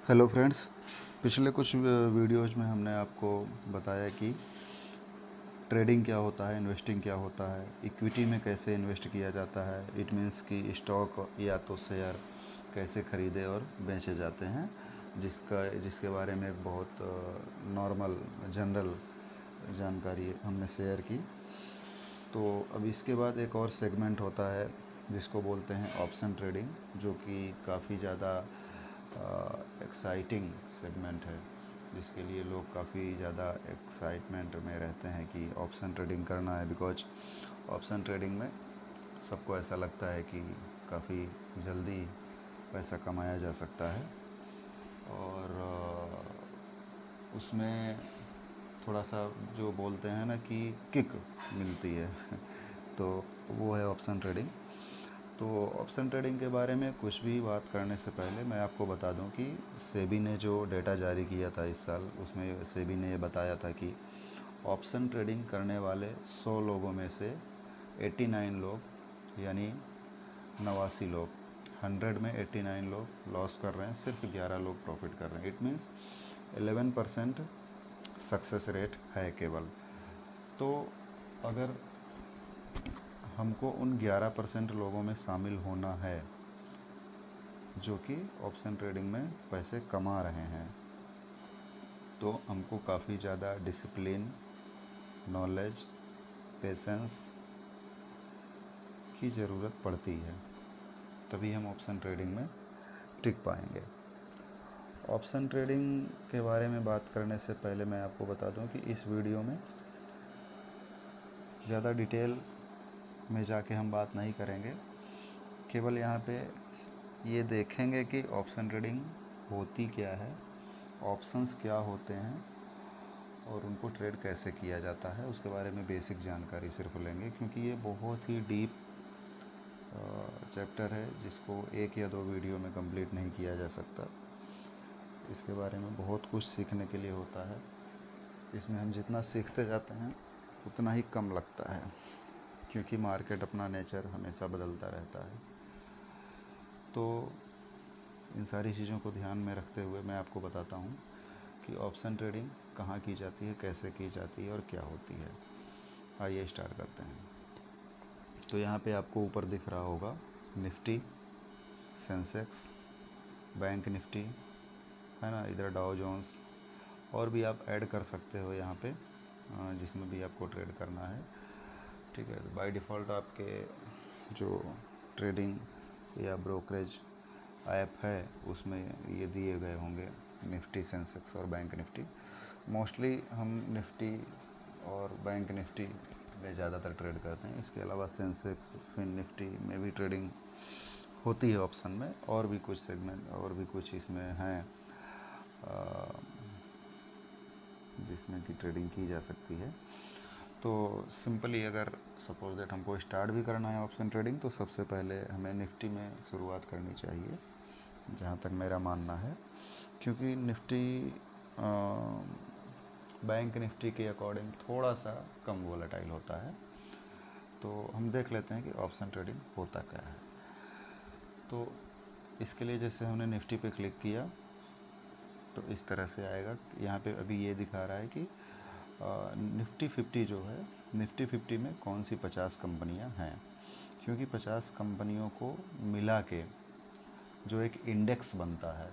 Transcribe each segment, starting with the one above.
Hello friends. पिछले कुछ videos में हमने आपको बताया कि ट्रेडिंग क्या होता है, इन्वेस्टिंग क्या होता है, इक्विटी में कैसे इन्वेस्ट किया जाता है। इट मीन्स कि स्टॉक या तो शेयर कैसे ख़रीदे और बेचे जाते हैं, जिसके बारे में एक बहुत नॉर्मल जनरल जानकारी हमने शेयर की। तो अब इसके बाद एक और सेगमेंट होता है जिसको बोलते हैं ऑप्शन ट्रेडिंग, जो कि काफ़ी ज़्यादा एक्साइटिंग सेगमेंट है, जिसके लिए लोग काफ़ी ज़्यादा एक्साइटमेंट में रहते हैं कि ऑप्शन ट्रेडिंग करना है। बिकॉज ऑप्शन ट्रेडिंग में सबको ऐसा लगता है कि काफ़ी जल्दी पैसा कमाया जा सकता है और उसमें थोड़ा सा जो बोलते हैं ना कि किक मिलती है तो वो है ऑप्शन ट्रेडिंग। तो ऑप्शन ट्रेडिंग के बारे में कुछ भी बात करने से पहले मैं आपको बता दूं कि सेबी ने जो डेटा जारी किया था इस साल, उसमें सेबी ने ये बताया था कि ऑप्शन ट्रेडिंग करने वाले 100 लोगों में से 89 लोग यानी 89 लोग, 100 में 89 लोग लॉस कर रहे हैं, सिर्फ 11 लोग प्रॉफिट कर रहे हैं। इट मीन्स 11% सक्सेस रेट है केवल। तो अगर हमको उन 11% लोगों में शामिल होना है जो कि ऑप्शन ट्रेडिंग में पैसे कमा रहे हैं, तो हमको काफ़ी ज़्यादा डिसिप्लिन, नॉलेज, पेशेंस की ज़रूरत पड़ती है, तभी हम ऑप्शन ट्रेडिंग में टिक पाएंगे। ऑप्शन ट्रेडिंग के बारे में बात करने से पहले मैं आपको बता दूं कि इस वीडियो में ज़्यादा डिटेल में जाके हम बात नहीं करेंगे, केवल यहाँ पे ये देखेंगे कि ऑप्शन ट्रेडिंग होती क्या है, ऑप्शंस क्या होते हैं और उनको ट्रेड कैसे किया जाता है, उसके बारे में बेसिक जानकारी सिर्फ लेंगे, क्योंकि ये बहुत ही डीप चैप्टर है जिसको एक या दो वीडियो में कंप्लीट नहीं किया जा सकता। इसके बारे में बहुत कुछ सीखने के लिए होता है। इसमें हम जितना सीखते जाते हैं उतना ही कम लगता है, क्योंकि मार्केट अपना नेचर हमेशा बदलता रहता है। तो इन सारी चीज़ों को ध्यान में रखते हुए मैं आपको बताता हूँ कि ऑप्शन ट्रेडिंग कहाँ की जाती है, कैसे की जाती है और क्या होती है। आइए स्टार्ट करते हैं। तो यहाँ पे आपको ऊपर दिख रहा होगा निफ्टी, सेंसेक्स, बैंक निफ्टी, है ना, इधर डाउ जोन्स, और भी आप ऐड कर सकते हो यहाँ पे जिसमें भी आपको ट्रेड करना है। ठीक है, बाय डिफ़ॉल्ट आपके जो ट्रेडिंग या ब्रोकरेज ऐप है उसमें ये दिए गए होंगे निफ्टी, सेंसेक्स और बैंक निफ्टी। मोस्टली हम निफ्टी और बैंक निफ्टी में ज़्यादातर ट्रेड करते हैं। इसके अलावा सेंसेक्स, फिन निफ्टी में भी ट्रेडिंग होती है ऑप्शन में, और भी कुछ सेगमेंट और भी कुछ इसमें हैं जिसमें कि ट्रेडिंग की जा सकती है। तो सिंपली अगर सपोज दैट हमको स्टार्ट भी करना है ऑप्शन ट्रेडिंग, तो सबसे पहले हमें निफ्टी में शुरुआत करनी चाहिए, जहाँ तक मेरा मानना है, क्योंकि निफ्टी बैंक निफ्टी के अकॉर्डिंग थोड़ा सा कम वोलेटाइल होता है। तो हम देख लेते हैं कि ऑप्शन ट्रेडिंग होता क्या है। तो इसके लिए जैसे हमने निफ्टी पे क्लिक किया तो इस तरह से आएगा। यहाँ पे अभी ये दिखा रहा है कि निफ्टी 50 जो है, निफ्टी 50 में कौन सी 50 कंपनियाँ हैं, क्योंकि 50 कंपनियों को मिला के जो एक इंडेक्स बनता है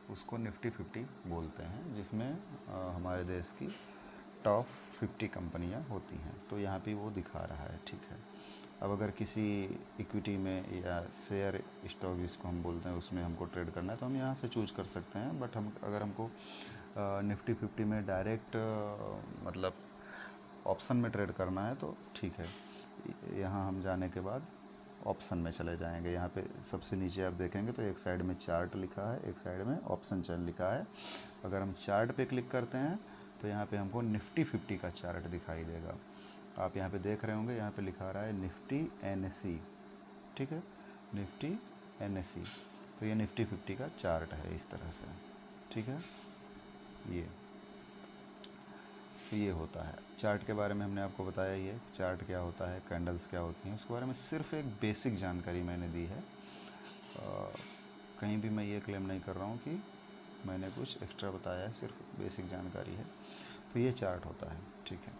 उसको निफ्टी 50 बोलते हैं, जिसमें हमारे देश की टॉप 50 कंपनियां होती हैं। तो यहाँ पे वो दिखा रहा है। ठीक है, अब अगर किसी इक्विटी में या शेयर स्टॉक जिसको हम बोलते हैं उसमें हमको ट्रेड करना है तो हम यहाँ से चूज कर सकते हैं। बट हम अगर हमको निफ्टी 50 में डायरेक्ट मतलब ऑप्शन में ट्रेड करना है तो ठीक है, यहाँ हम जाने के बाद ऑप्शन में चले जाएंगे। यहाँ पे सबसे नीचे आप देखेंगे तो एक साइड में चार्ट लिखा है, एक साइड में ऑप्शन चेन लिखा है। अगर हम चार्ट पे क्लिक करते हैं तो यहाँ पे हमको निफ्टी 50 का चार्ट दिखाई देगा। आप यहाँ पे देख रहे होंगे, यहाँ पे लिखा रहा है निफ्टी NSE। ठीक है, निफ्टी NSE। तो ये निफ्टी 50 का चार्ट है इस तरह से। ठीक है, ये होता है। चार्ट के बारे में हमने आपको बताया ही है, चार्ट क्या होता है, कैंडल्स क्या होती हैं, उसके बारे में सिर्फ एक बेसिक जानकारी मैंने दी है। कहीं भी मैं ये क्लेम नहीं कर रहा हूँ कि मैंने कुछ एक्स्ट्रा बताया है, सिर्फ बेसिक जानकारी है। तो ये चार्ट होता है, ठीक है।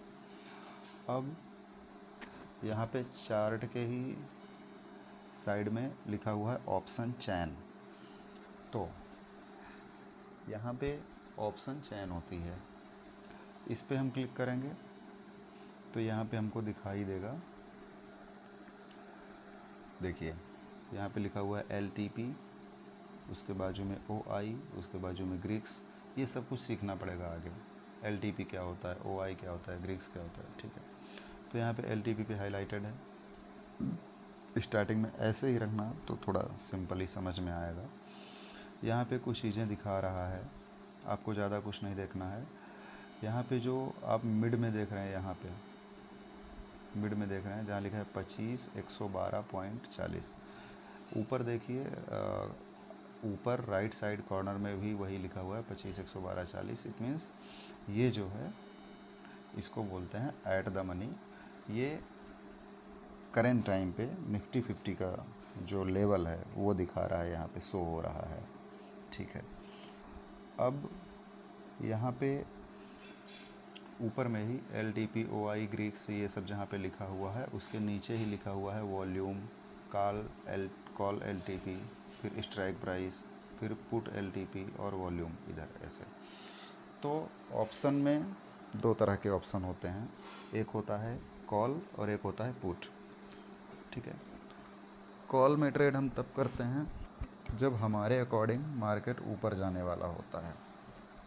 अब यहाँ पे चार्ट के ही साइड में लिखा हुआ है ऑप्शन चैन। तो यहाँ पे ऑप्शन चैन होती है, इस पे हम क्लिक करेंगे तो यहाँ पे हमको दिखाई देगा, देखिए यहाँ पे लिखा हुआ है LTP, उसके बाजू में OI, उसके बाजू में ग्रीक्स। ये सब कुछ सीखना पड़ेगा आगे। LTP क्या होता है, OI क्या होता है, ग्रीक्स क्या होता है, ठीक है। तो यहाँ पे LTP पे हाईलाइटेड है। स्टार्टिंग में ऐसे ही रखना तो थोड़ा सिंपल ही समझ में आएगा। यहाँ पे कुछ चीज़ें दिखा रहा है, आपको ज़्यादा कुछ नहीं देखना है। यहाँ पे जो आप मिड में देख रहे हैं, यहाँ पे मिड में देख रहे हैं जहाँ लिखा है 25,112.40, ऊपर देखिए, ऊपर राइट साइड कॉर्नर में भी वही लिखा हुआ है 25,112.40। इट मीन्स ये जो है इसको बोलते हैं एट द मनी। ये करेंट टाइम पे निफ्टी 50 का जो लेवल है वो दिखा रहा है, यहाँ पे शो हो रहा है, ठीक है। अब यहाँ पे ऊपर में ही LTP, OI, ग्रीक्स ये सब जहाँ पे लिखा हुआ है, उसके नीचे ही लिखा हुआ है वॉल्यूम, कॉल LTP, फिर स्ट्राइक प्राइस, फिर पुट LTP और वॉल्यूम इधर ऐसे। तो ऑप्शन में दो तरह के ऑप्शन होते हैं, एक होता है कॉल और एक होता है पुट, ठीक है। कॉल में ट्रेड हम तब करते हैं जब हमारे अकॉर्डिंग मार्केट ऊपर जाने वाला होता है,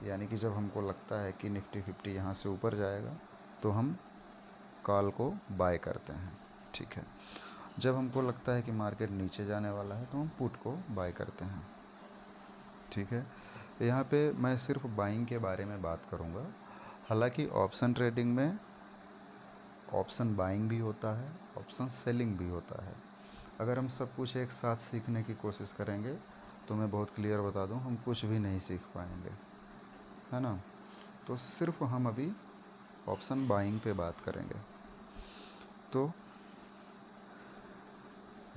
यानी कि जब हमको लगता है कि निफ्टी 50 यहाँ से ऊपर जाएगा तो हम कॉल को बाय करते हैं, ठीक है। जब हमको लगता है कि मार्केट नीचे जाने वाला है तो हम पुट को बाय करते हैं, ठीक है। यहाँ पे मैं सिर्फ बाइंग के बारे में बात करूँगा। हालांकि ऑप्शन ट्रेडिंग में ऑप्शन बाइंग भी होता है, ऑप्शन सेलिंग भी होता है। अगर हम सब कुछ एक साथ सीखने की कोशिश करेंगे तो मैं बहुत क्लियर बता दूं, हम कुछ भी नहीं सीख पाएंगे, है ना। तो सिर्फ हम अभी ऑप्शन बाइंग पे बात करेंगे। तो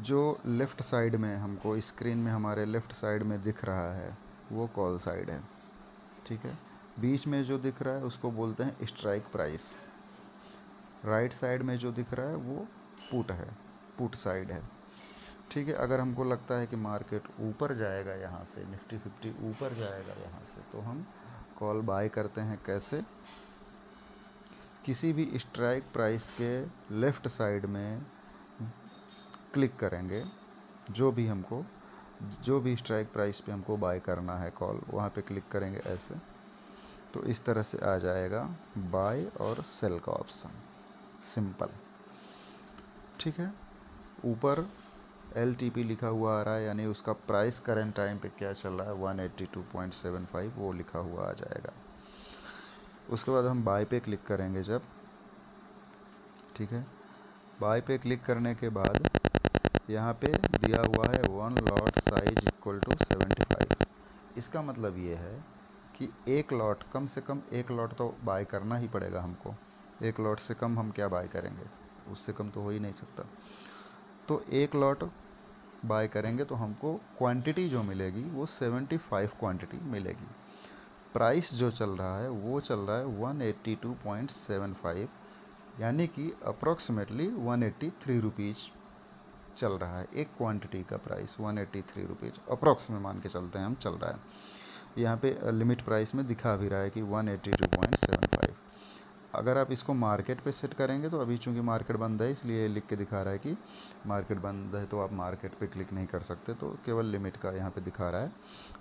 जो लेफ़्ट साइड में हमको स्क्रीन में हमारे लेफ़्ट साइड में दिख रहा है वो कॉल साइड है, ठीक है। बीच में जो दिख रहा है उसको बोलते हैं स्ट्राइक प्राइस। राइट साइड में जो दिख रहा है वो पुट है, पुट साइड है, ठीक है। अगर हमको लगता है कि मार्केट ऊपर जाएगा, यहाँ से निफ्टी 50 ऊपर जाएगा यहाँ से, तो हम कॉल बाय करते हैं। कैसे? किसी भी स्ट्राइक प्राइस के लेफ़्ट साइड में क्लिक करेंगे, जो भी स्ट्राइक प्राइस पे हमको बाय करना है कॉल, वहाँ पे क्लिक करेंगे ऐसे, तो इस तरह से आ जाएगा बाय और सेल का ऑप्शन, सिंपल, ठीक है। ऊपर LTP लिखा हुआ आ रहा है, यानी उसका प्राइस करंट टाइम पे क्या चल रहा है 182.75, वो लिखा हुआ आ जाएगा। उसके बाद हम बाय पे क्लिक करेंगे जब, ठीक है। बाय पे क्लिक करने के बाद यहाँ पे दिया हुआ है 1 लॉट साइज इक्वल टू 75। इसका मतलब ये है कि एक लॉट, कम से कम एक लॉट तो बाय करना ही पड़ेगा हमको। एक लॉट से कम हम क्या बाय करेंगे, उससे कम तो हो ही नहीं सकता। तो एक लॉट बाय करेंगे तो हमको क्वांटिटी जो मिलेगी वो 75 क्वांटिटी मिलेगी। प्राइस जो चल रहा है वो चल रहा है 182.75, यानी कि अप्रॉक्सीमेटली 183 रुपीज़ चल रहा है। एक क्वांटिटी का प्राइस 183 रुपीज़ अप्रॉक्स में मान के चलते हैं हम, चल रहा है। यहाँ पे लिमिट प्राइस में दिखा भी रहा है कि 182.75। अगर आप इसको मार्केट पे सेट करेंगे तो अभी चूंकि मार्केट बंद है इसलिए लिख के दिखा रहा है कि मार्केट बंद है, तो आप मार्केट पे क्लिक नहीं कर सकते, तो केवल लिमिट का यहाँ पे दिखा रहा है।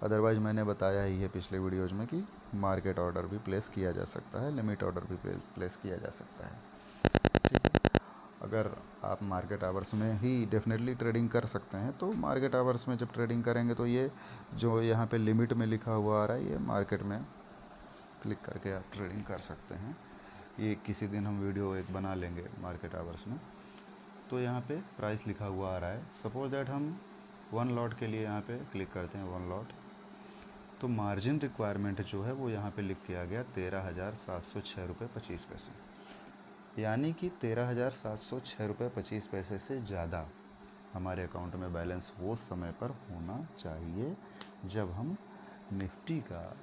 अदरवाइज़ मैंने बताया ही है पिछले वीडियोज़ में कि मार्केट ऑर्डर भी प्लेस किया जा सकता है, लिमिट ऑर्डर भी प्लेस किया जा सकता है, ठीक है। अगर आप मार्केट आवर्स में ही डेफिनेटली ट्रेडिंग कर सकते हैं, तो मार्केट आवर्स में जब ट्रेडिंग करेंगे तो ये जो यहाँ पे लिमिट में लिखा हुआ आ रहा है, ये मार्केट में क्लिक करके आप ट्रेडिंग कर सकते हैं। ये किसी दिन हम वीडियो एक बना लेंगे मार्केट आवर्स में। तो यहाँ पे प्राइस लिखा हुआ आ रहा है। सपोज दैट हम 1 लॉट के लिए यहाँ पे क्लिक करते हैं, 1 लॉट, तो मार्जिन रिक्वायरमेंट जो है वो यहाँ पे लिख के आ गया 13,706 रुपये 25 पैसे, यानी कि 13,706 रुपये 25 पैसे से ज़्यादा हमारे अकाउंट में बैलेंस वो समय पर होना चाहिए जब हम निफ्टी का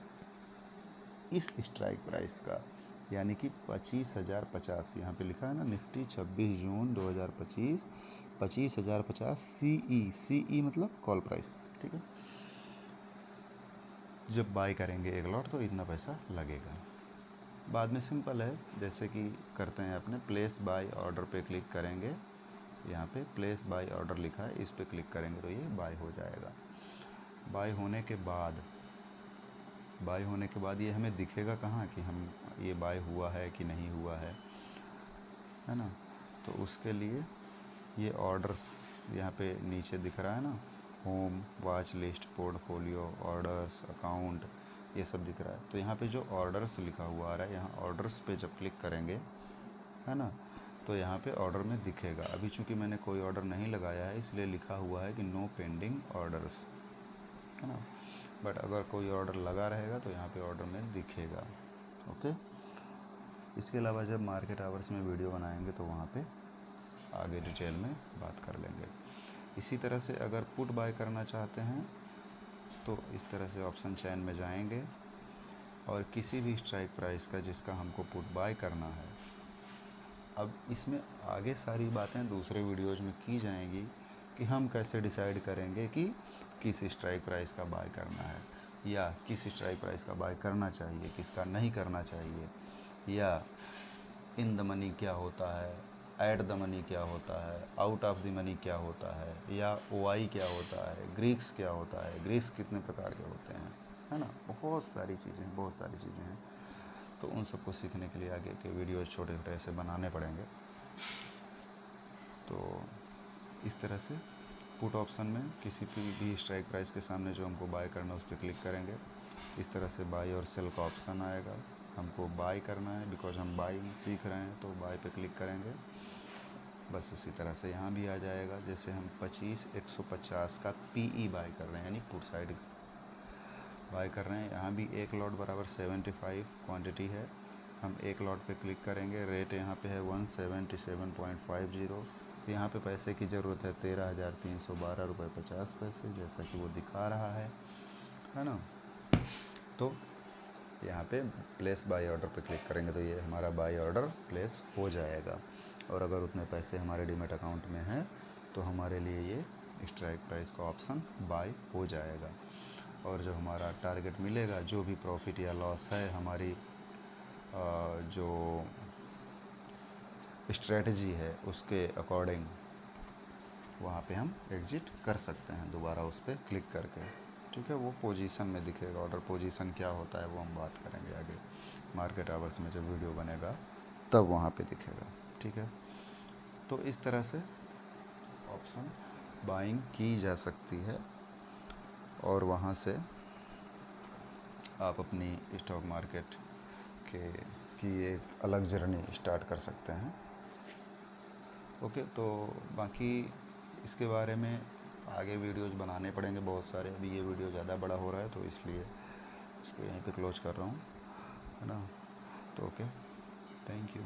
इस स्ट्राइक प्राइस का, यानी कि 25,050, यहाँ पे लिखा है ना निफ्टी 26 जून 2025 25,050 CE मतलब कॉल प्राइस, ठीक है। जब बाय करेंगे एक लॉट तो इतना पैसा लगेगा। बाद में सिंपल है, जैसे कि करते हैं अपने प्लेस बाय ऑर्डर पे क्लिक करेंगे, यहाँ पे प्लेस बाय ऑर्डर लिखा है, इस पे क्लिक करेंगे तो ये बाय हो जाएगा। बाय होने के बाद ये हमें दिखेगा कहाँ कि हम ये बाय हुआ है कि नहीं हुआ है ना। तो उसके लिए ये ऑर्डर्स यहाँ पे नीचे दिख रहा है ना, home, watch list, portfolio, orders, account, ये सब दिख रहा है। तो यहाँ पे जो ऑर्डर्स लिखा हुआ आ रहा है, यहाँ ऑर्डर्स पे जब क्लिक करेंगे है ना, तो यहाँ पे ऑर्डर में दिखेगा। अभी चूँकि मैंने कोई ऑर्डर नहीं लगाया है इसलिए लिखा हुआ है कि नो पेंडिंग ऑर्डर्स, है ना। बट अगर कोई ऑर्डर लगा रहेगा तो यहाँ पे ऑर्डर में दिखेगा। ओके। इसके अलावा जब मार्केट आवर्स में वीडियो बनाएंगे तो वहाँ पे आगे डिटेल में बात कर लेंगे। इसी तरह से अगर पुट बाय करना चाहते हैं तो इस तरह से ऑप्शन चेन में जाएंगे और किसी भी स्ट्राइक प्राइस का जिसका हमको पुट बाय करना है। अब इसमें आगे सारी बातें दूसरे वीडियोज में की जाएंगी कि हम कैसे डिसाइड करेंगे कि किस स्ट्राइक प्राइस का बाय करना है, या किस स्ट्राइक प्राइस का बाय करना चाहिए, किसका नहीं करना चाहिए, या इन द मनी क्या होता है, एट द मनी क्या होता है, आउट ऑफ द मनी क्या होता है, या OI क्या होता है, ग्रीक्स क्या होता है, ग्रीक्स कितने प्रकार के होते हैं, है ना। बहुत सारी चीज़ें हैं। तो उन सबको सीखने के लिए आगे के वीडियोस छोटे छोटे ऐसे बनाने पड़ेंगे। तो इस तरह से पुट ऑप्शन में किसी भी स्ट्राइक प्राइस के सामने जो हमको बाय करना है उस पर क्लिक करेंगे। इस तरह से बाय और सेल का ऑप्शन आएगा। हमको बाय करना है बिकॉज हम बाइंग सीख रहे हैं, तो बाय पे क्लिक करेंगे। बस उसी तरह से यहाँ भी आ जाएगा। जैसे हम 25,150 का PE बाय कर रहे हैं, यानी पुट साइड बाय कर रहे हैं। यहाँ भी एक लॉट बराबर 75 क्वांटिटी है। हम एक लॉट पे क्लिक करेंगे। रेट यहाँ पे है 177.50। यहाँ पे पैसे की ज़रूरत है 13,312 रुपये 50 पैसे, जैसा कि वो दिखा रहा है ना। तो यहाँ पे प्लेस बाय ऑर्डर पे क्लिक करेंगे तो ये हमारा बाय ऑर्डर प्लेस हो जाएगा। और अगर उतने पैसे हमारे डीमैट अकाउंट में हैं तो हमारे लिए ये स्ट्राइक प्राइस का ऑप्शन बाय हो जाएगा। और जो हमारा टारगेट मिलेगा, जो भी प्रॉफिट या लॉस है, हमारी जो स्ट्रेटजी है उसके अकॉर्डिंग वहाँ पे हम एग्जिट कर सकते हैं दोबारा उस पर क्लिक करके। ठीक है, वो पोजीशन में दिखेगा। ऑर्डर पोजीशन क्या होता है वो हम बात करेंगे आगे मार्केट आवर्स में जब वीडियो बनेगा तब वहाँ पे दिखेगा। ठीक है, तो इस तरह से ऑप्शन बाइंग की जा सकती है और वहाँ से आप अपनी स्टॉक मार्केट की एक अलग जर्नी स्टार्ट कर सकते हैं। ओके, तो बाकी इसके बारे में आगे वीडियोज़ बनाने पड़ेंगे बहुत सारे। अभी ये वीडियो ज़्यादा बड़ा हो रहा है तो इसलिए इसको यहीं पे क्लोज कर रहा हूँ, है ना। तो ओके, थैंक यू।